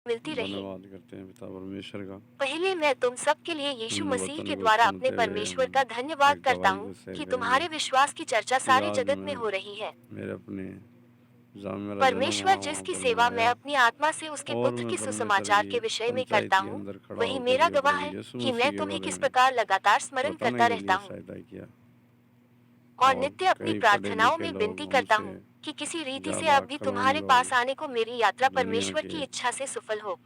मिलती रहे। धन्यवाद करते हैं पिता परमेश्वर का। पहले मैं तुम सब के लिए यीशु अपने मसीह वचन के को द्वारा अपने सुनते हुए परमेश्वर का हम धन्यवाद एक करता गवाही हूँ को शेयर कि करेंगे तुम्हारे विश्वास की चर्चा कि सारे आज जगत में मैं हो रही है। मेरे अपने जहाँ मेरा जन्म हुआ परमेश्वर वहाँ जिसकी पर मैं सेवा मैं आया अपनी आत्मा से उसके और पुत्र मैं के परमेश्वर सुसमाचार की के विषय में करता पंचायत के हूँ, अंदर खड़ा वही होकर मेरा के गवाह प्रभु है यीशु कि मैं मसीह के तुम्हें बारे किस में प्रकार लगातार स्मरण बताने करता के रहता लिए हूँ सहायता किया। और और नित्य अपनी कई पढ़े प्रार्थनाओं लिखे में लोग विनती करता हमसे हूँ कि किसी रीति से ज़्यादा अब भी अक्लमंद तुम्हारे लोग पास आने को मेरी यात्रा दुनिया परमेश्वर के की इच्छा से सफल हो,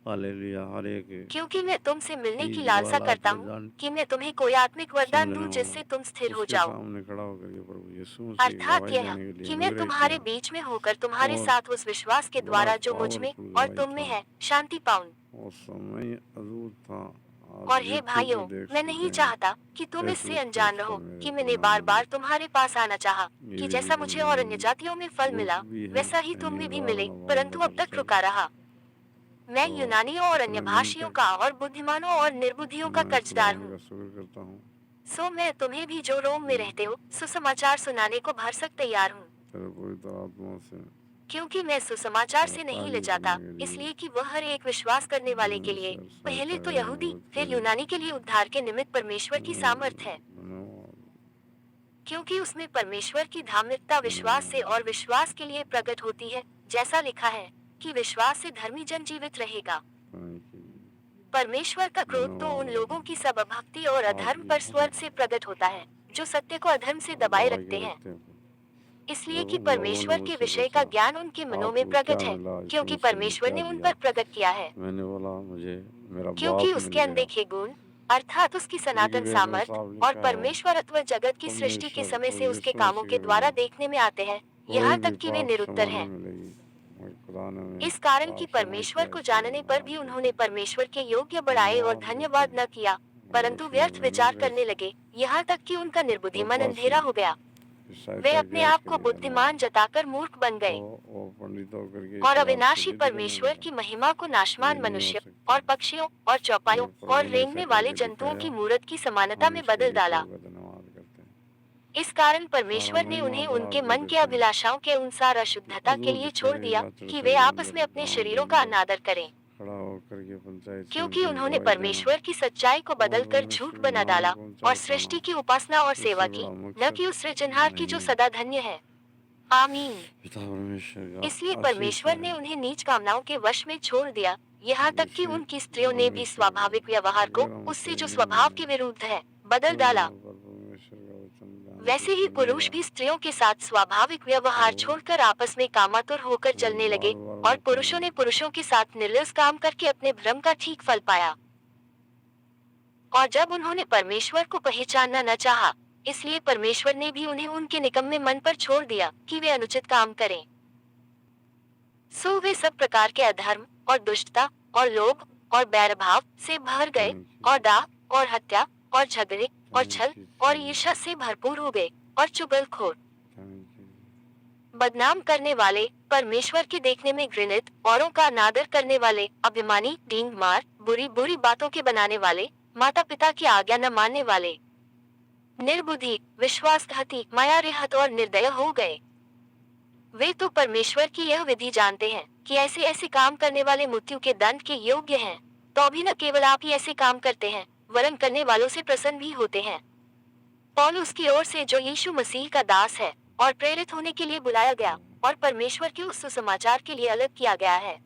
हालेलुया हर एक क्योंकि मैं तुमसे मिलने की चीज लालसा वाला करता को हूँ जान कि मैं तुम्हें कोई आत्मिक वरदान समझने दूं वाला जिससे तुम स्थिर हो उसके जाओ, सामने खड़ा होकर के प्रभु यीशु मसीह की अर्थात गवाही यह देने के लिए कि मैं अनुग्रह तुम्हारे किया बीच में होकर तुम्हारे और साथ उस विश्वास के बड़ा द्वारा जो मुझ में पावरफुल और गवाही तुम में था है शांति पाऊं। और समय अद्भुत था। और आज हे यूट्यूब पे भाइयों, देख मैं सकते नहीं हैं चाहता कि तुम इससे फेसबुक पे अनजान इस रहो पर मेरे कि मैंने प्रधान बार बार मंत्री तुम्हारे पास आना चाहा ये कि भी जैसा मुझे और अन्य जातियों में फल मिला बुक भी है वैसा ही तुम यानी में भी मिले, उदाहरण परंतु अब तक रुका रहा। मैं तो यूनानियों और अन्य इतने दिन भाषियों तक का और बुद्धिमानों और निर्बुद्धियों का मैं कर्जदार खुदावंद हूँ। का शुक्र करता हूँ सो मैं तुम्हें भी जो रोम में कि रहते हो सुसमाचार सुनाने को भरसक तैयार हूँ, तेरे पवित्र आत्मा से क्योंकि मैं सुसमाचार से नहीं ले ताकि जाता करने के लिए इसलिए कि वह हर एक विश्वास करने वाले के लिए, परमेश्वर पहले सहायता तो करे यहूदी मदद फिर करे। यूनानी के लिए उद्धार के निमित्त परमेश्वर की सामर्थ है, धन्यवाद क्योंकि उसमें परमेश्वर की धार्मिकता विश्वास से और धन्यवाद विश्वास के लिए प्रकट होती है, जैसा लिखा है कि विश्वास से धर्मी जन जीवित रहेगा। थैंक यू परमेश्वर का क्रोध तो उन लोगों की सब भक्ति और आप अधर्म भी पर स्वर्ग से प्रकट होता है, जो सत्य को अधर्म से दबाए दबा रखते के हैं, रखते हैं। इसलिए कि लोगों ने परमेश्वर के मुझसे विषय का पूछा ज्ञान उनके मनों में आपको क्या प्रकट है, मिला यीशु क्योंकि मसीह ने परमेश्वर क्या ने उन दिया। पर प्रकट किया है, मैंने बोला मुझे मेरा क्योंकि बाप मिल उसके गया। अनदेखे गुण अर्थात उसकी क्योंकि सनातन वेद में सामर्थ साफ और लिखा है परमेश्वरत्व जगत की सृष्टि के परमेश्वर समय और से उसके यीशु कामों मसीह के के बिना द्वारा देखने में आते हैं, कोई यहाँ भी तक कि वे पाप निरुत्तर क्षमा हैं। नहीं मिलेगी। और खुदा ने हमें इस कारण कि पाप क्षमा परमेश्वर किया को इसलिए जानने पर धन्यवाद भी करते उन्होंने हैं। परमेश्वर के योग्य बढ़ाए और धन्यवाद करते धन्यवाद हैं न किया, और परंतु उसने व्यर्थ हमें विचार अनुग्रह करने लगे, यहाँ तक कि उनका निर्बुद्धि मन प्रत्याशी अंधेरा हो गया। की वे सहायता अपने किया आप इसके को लिए बुद्धिमान धन्यवाद। जताकर मूर्ख बन तो गए वो पंडित होकर के और शराब की अविनाशी जिद करने परमेश्वर लगा। की महिमा को ये नाशवान नहीं हो मनुष्य सकता। और पक्षियों और ये चौपायों और प्रभु ने ऐसा रेंगने वाले करके जंतुओं दिखाया। की मूरत की समानता हम में इसके बदल लिए डाला। प्रभु का धन्यवाद करते हैं। इस कारण सारा परमेश्वर ने महिमा उन्हें उनके आपको मन की देते हैं अभिलाषाओं के अनुसार कि अशुद्धता के लिए अद्भुत छोड़ दिया हिमाचल कि वे के आपस अंदर में अपने गांव के शरीरों का अंदर अनादर करें, खड़ा होकर के पंचायत क्योंकि समिति में उन्होंने गवाही देना परमेश्वर की सच्चाई को और बदलकर झूठ परमेश्वर के बना नाम डाला को ऊंचा और उठाना सृष्टि की उपासना और सेवा इससे की, बड़ा न मकसद कि उस सृजनहार की जो नहीं। सदा धन्य है। आमीन। पिता परमेश्वर इसलिए का आशीष परमेश्वर है। ने उन्हें नीच कामनाओं के वश में छोड़ दिया, यहाँ तक कि इसे उनकी स्त्रियों ने भी परमेश्वर का स्वाभाविक व्यवहार को अगर उससे हमसे जो नहीं स्वभाव के माने विरुद्ध है बदल तो डाला। यहाँ पर परमेश्वर का वचन ध्यान से वैसे ही पुरुष सुनेगा भी स्त्रियों के साथ स्वाभाविक व्यवहार तो छोड़कर आपस में कामातुर होकर मैं चलने बार लगे, बार और बोलता पुरुषों हूँ ने पुरुषों के साथ निर्लज काम करके अपने भ्रम का ठीक फल पाया। और जब उन्होंने परमेश्वर को पहचानना न चाहा, इसलिए परमेश्वर ने भी उन्हें उनके निकम्मे मन पर छोड़ दिया कि वे अनुचित काम करें। सो वे सब प्रकार के अधर्म और दुष्टता और लोभ और बैरभाव से भर गए थैंक यू और दाह और हत्या और झगड़े और छल थैंक यू और ईर्ष्या से भरपूर हो गए और चुगलखोर, थैंक यू बदनाम करने वाले, परमेश्वर के देखने में घृणित, औरों का अनादर करने वाले, अभिमानी, डींग मार, बुरी बुरी बातों के बनाने वाले, माता पिता की आज्ञा न मानने वाले, निर्बुद्धि, विश्वासघाती, मायारहित और निर्दय हो गए। वे तो परमेश्वर की यह विधि जानते हैं कि ऐसे ऐसे काम करने वाले मृत्यु के दंड के योग्य हैं, तो भी न केवल आप ही ऐसे काम करते हैं, वरन करने वालों से प्रसन्न भी होते हैं। पौलुस की ओर से जो यीशु मसीह का दास है और प्रेरित होने के लिए बुलाया गया और परमेश्वर के उस सुसमाचार के लिए अलग किया गया है,